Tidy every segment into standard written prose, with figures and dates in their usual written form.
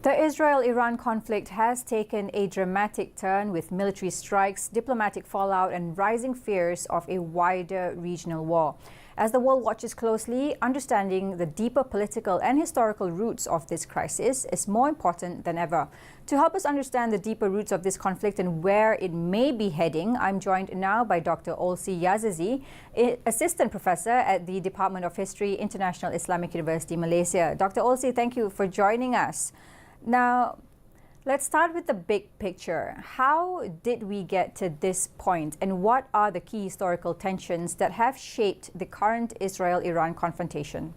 The Israel-Iran conflict has taken a dramatic turn with military strikes, diplomatic fallout, and rising fears of a wider regional war. As the world watches closely, understanding the deeper political and historical roots of this crisis is more important than ever. To help us understand the deeper roots of this conflict and where it may be heading, I'm joined now by Dr. Olsi Yazizi, Assistant Professor at the Department of History, International Islamic University, Malaysia. Dr. Olsi, thank you for joining us. Now, let's start with the big picture. How did we get to this point, and what are the key historical tensions that have shaped the current Israel-Iran confrontation?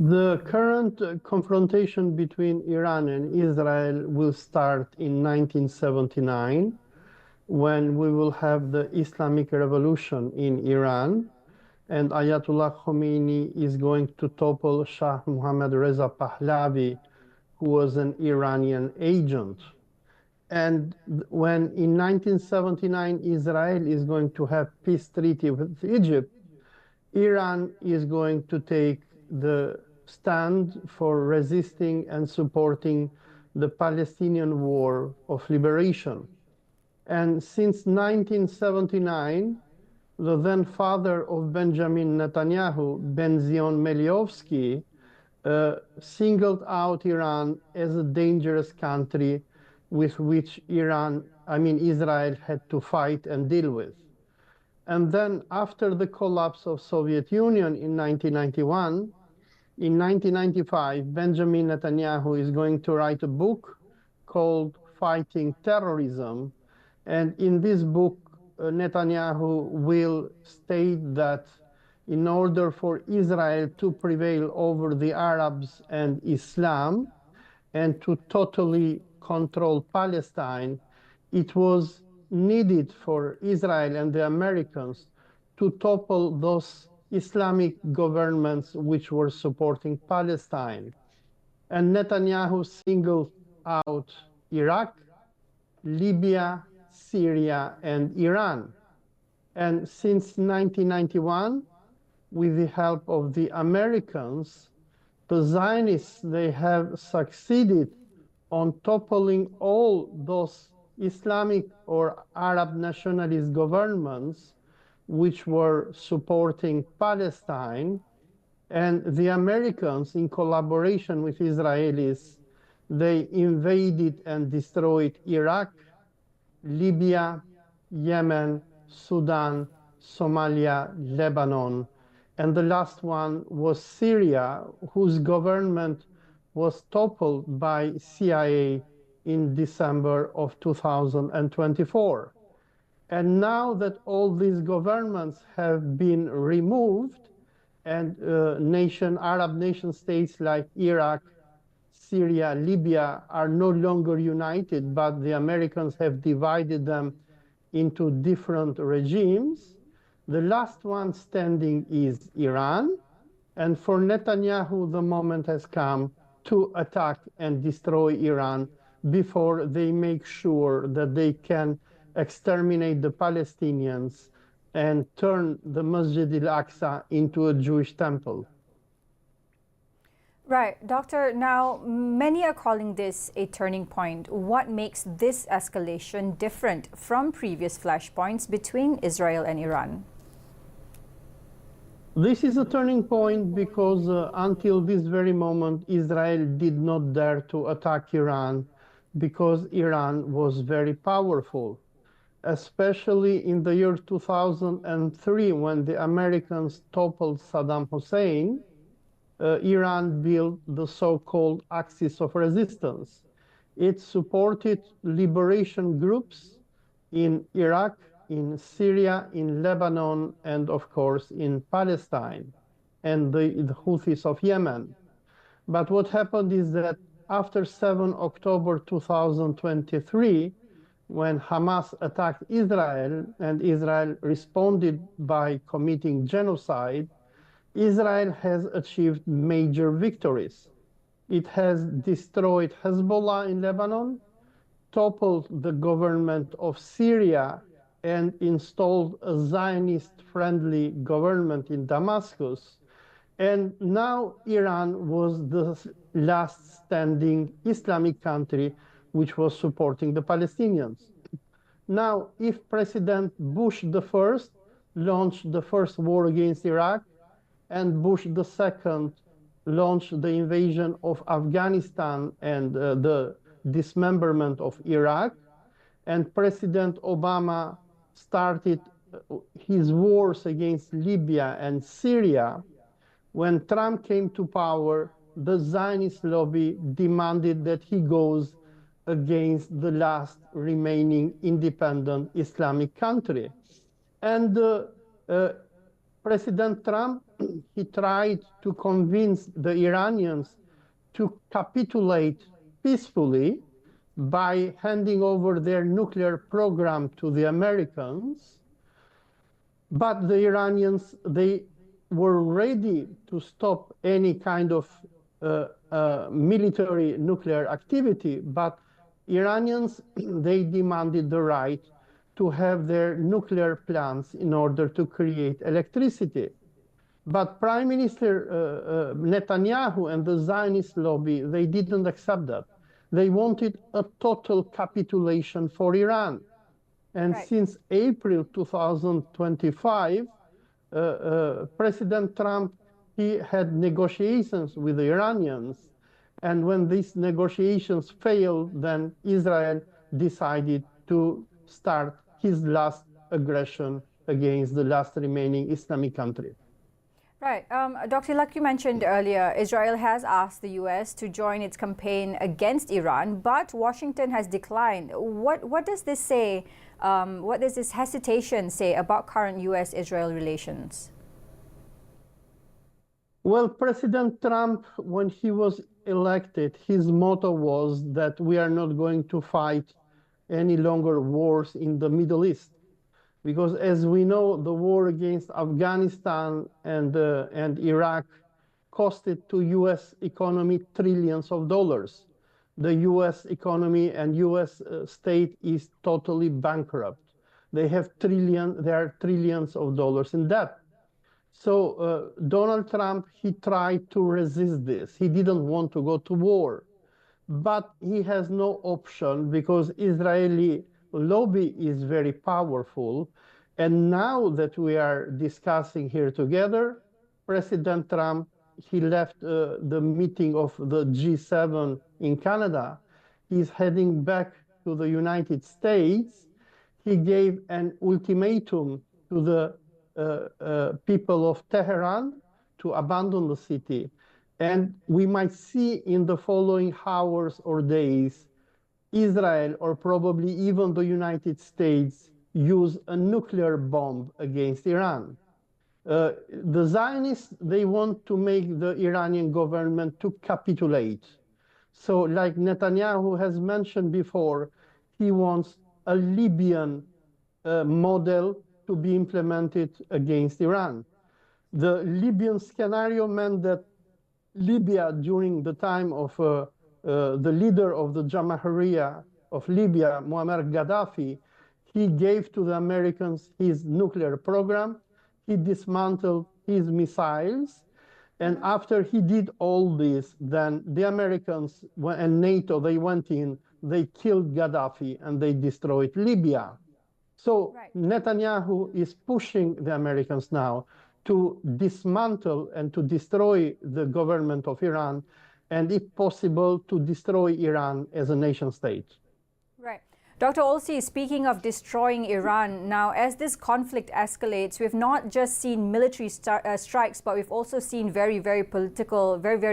The current confrontation between Iran and Israel will start in 1979, when we will have the Islamic Revolution in Iran, and Ayatollah Khomeini is going to topple Shah Mohammad Reza Pahlavi, who was an Iranian agent. And when in 1979 Israel is going to have peace treaty with Egypt, Iran is going to take the stand for resisting and supporting the Palestinian War of Liberation. And since 1979, the then father of Benjamin Netanyahu, Ben-Zion Meliovsky, singled out Iran as a dangerous country with which Israel had to fight and deal with. And then after the collapse of Soviet Union in 1991, in 1995, Benjamin Netanyahu is going to write a book called Fighting Terrorism. And in this book, Netanyahu will state that in order for Israel to prevail over the Arabs and Islam and to totally control Palestine, it was needed for Israel and the Americans to topple those Islamic governments which were supporting Palestine. And Netanyahu singled out Iraq, Libya, Syria, and Iran. And since 1991, with the help of the Americans, the Zionists, they have succeeded on toppling all those Islamic or Arab nationalist governments which were supporting Palestine. And the Americans, in collaboration with Israelis, they invaded and destroyed Iraq, Libya, Yemen, Sudan, Somalia, Lebanon, and the last one was Syria, whose government was toppled by CIA in December of 2024. And now that all these governments have been removed, and Arab nation states like Iraq, Syria, Libya are no longer united, but the Americans have divided them into different regimes. The last one standing is Iran. And for Netanyahu, the moment has come to attack and destroy Iran before they make sure that they can exterminate the Palestinians and turn the Masjid al-Aqsa into a Jewish temple. Right. Doctor, now many are calling this a turning point. What makes this escalation different from previous flashpoints between Israel and Iran? This is a turning point because until this very moment, Israel did not dare to attack Iran because Iran was very powerful, especially in the year 2003 when the Americans toppled Saddam Hussein. Iran built the so-called axis of resistance. It supported liberation groups in Iraq, in Syria, in Lebanon, and of course in Palestine, and the Houthis of Yemen. But what happened is that after 7 October 2023, when Hamas attacked Israel and Israel responded by committing genocide, Israel has achieved major victories. It has destroyed Hezbollah in Lebanon, toppled the government of Syria, and installed a Zionist-friendly government in Damascus. And now Iran was the last standing Islamic country which was supporting the Palestinians. Now, if President Bush the first launched the first war against Iraq, and Bush the second launched the invasion of Afghanistan and the dismemberment of Iraq, and President Obama started his wars against Libya and Syria, when Trump came to power, the Zionist lobby demanded that he goes against the last remaining independent Islamic country. And President Trump, he tried to convince the Iranians to capitulate peacefully by handing over their nuclear program to the Americans. But the Iranians, they were ready to stop any kind of military nuclear activity, but Iranians, they demanded the right to have their nuclear plants in order to create electricity. But Prime Minister Netanyahu and the Zionist lobby, they didn't accept that. They wanted a total capitulation for Iran. And since April 2025, President Trump, he had negotiations with the Iranians. And when these negotiations failed, then Israel decided to start his last aggression against the last remaining Islamic country. Right. Dr. Like you mentioned earlier, Israel has asked the U.S. to join its campaign against Iran, but Washington has declined. What does this say? What does this hesitation say about current U.S.-Israel relations? Well, President Trump, when he was elected, his motto was that we are not going to fight any longer wars in the Middle East. Because as we know, the war against Afghanistan and Iraq costed to U.S. economy trillions of dollars. The U.S. economy and U.S. state is totally bankrupt. There are trillions of dollars in debt. So Donald Trump, he tried to resist this. He didn't want to go to war. But he has no option because Israeli lobby is very powerful. And now that we are discussing here together, President Trump, he left the meeting of the G7 in Canada. He's heading back to the United States. He gave an ultimatum to the people of Tehran to abandon the city. And we might see in the following hours or days, Israel or probably even the United States use a nuclear bomb against Iran. The Zionists, they want to make the Iranian government to capitulate. So like Netanyahu has mentioned before, he wants a Libyan model to be implemented against Iran. The Libyan scenario meant that Libya, during the time of the leader of the Jamahiriya of Libya, Muammar Gaddafi, he gave to the Americans his nuclear program. He dismantled his missiles. And after he did all this, then the Americans and NATO, they went in, they killed Gaddafi, and they destroyed Libya. So Netanyahu is pushing the Americans now to dismantle and to destroy the government of Iran, and if possible, to destroy Iran as a nation state. Right. Dr. Olsi, speaking of destroying Iran, now as this conflict escalates, we've not just seen military strikes, but we've also seen very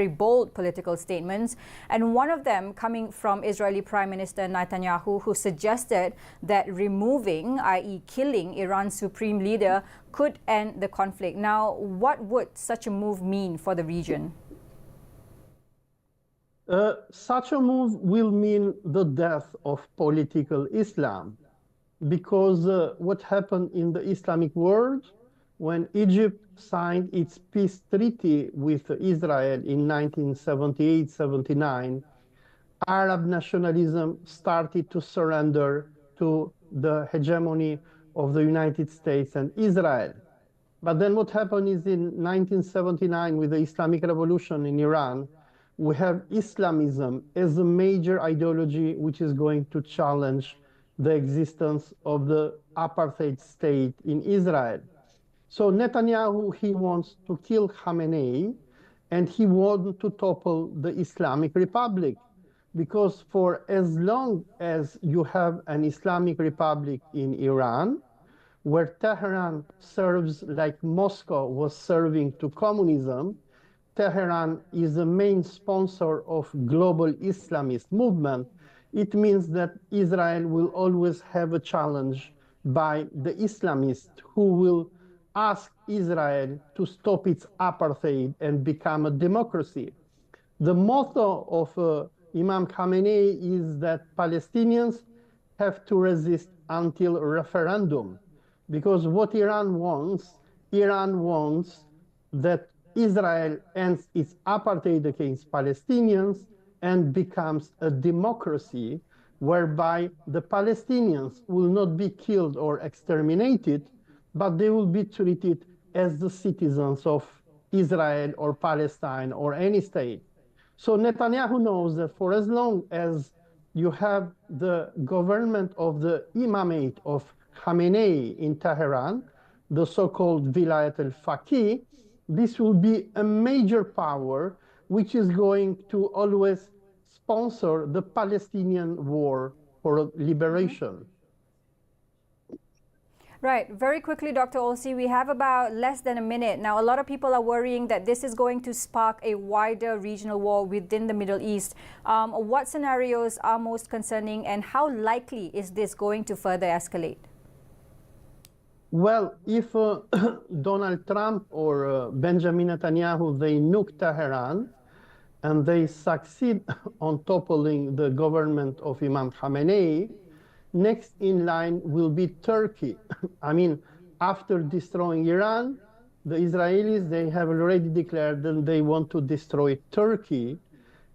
bold political statements. And one of them coming from Israeli Prime Minister Netanyahu, who suggested that removing, i.e. killing Iran's supreme leader could end the conflict. Now, what would such a move mean for the region? Such a move will mean the death of political Islam, because what happened in the Islamic world when Egypt signed its peace treaty with Israel in 1978-79, Arab nationalism started to surrender to the hegemony of the United States and Israel. But then what happened is in 1979 with the Islamic Revolution in Iran, we have Islamism as a major ideology which is going to challenge the existence of the apartheid state in Israel. So Netanyahu, he wants to kill Khamenei, and he wants to topple the Islamic Republic. Because for as long as you have an Islamic Republic in Iran, where Tehran serves like Moscow was serving to communism, Tehran is the main sponsor of global Islamist movement. It means that Israel will always have a challenge by the Islamists who will ask Israel to stop its apartheid and become a democracy. The motto of Imam Khamenei is that Palestinians have to resist until referendum. Because what Iran wants that Israel ends its apartheid against Palestinians and becomes a democracy whereby the Palestinians will not be killed or exterminated, but they will be treated as the citizens of Israel or Palestine or any state. So Netanyahu knows that for as long as you have the government of the imamate of Khamenei in Tehran, the so-called Vilayat al-Faqih, this will be a major power which is going to always sponsor the Palestinian war for liberation. Right. Very quickly, Dr. Olsi, we have about less than a minute. Now, a lot of people are worrying that this is going to spark a wider regional war within the Middle East. What scenarios are most concerning, and how likely is this going to further escalate? Well, if Donald Trump or Benjamin Netanyahu, they nuke Tehran and they succeed on toppling the government of Imam Khamenei, next in line will be Turkey. I mean, after destroying Iran, the Israelis, they have already declared that they want to destroy Turkey.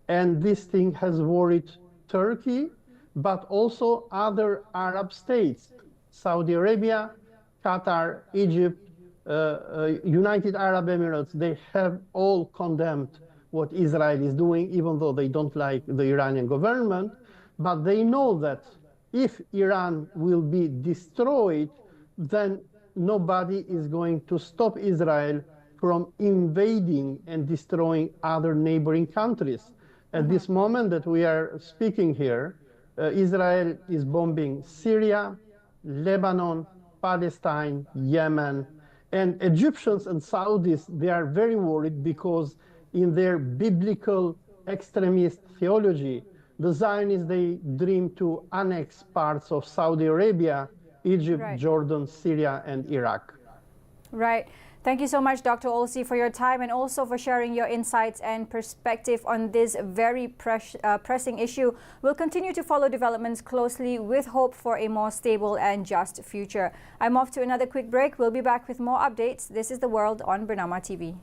And this thing has worried Turkey, but also other Arab states, Saudi Arabia, Qatar, Egypt, United Arab Emirates. They have all condemned what Israel is doing, even though they don't like the Iranian government. But they know that if Iran will be destroyed, then nobody is going to stop Israel from invading and destroying other neighboring countries. At this moment that we are speaking here, Israel is bombing Syria, Lebanon, Palestine, Yemen, and Egyptians and Saudis, they are very worried because in their biblical extremist theology, the Zionists, they dream to annex parts of Saudi Arabia, Egypt, right, Jordan, Syria, and Iraq. Right. Thank you so much, Dr. Olsi, for your time and also for sharing your insights and perspective on this very pressing issue. We'll continue to follow developments closely with hope for a more stable and just future. I'm off to another quick break. We'll be back with more updates. This is The World on Bernama TV.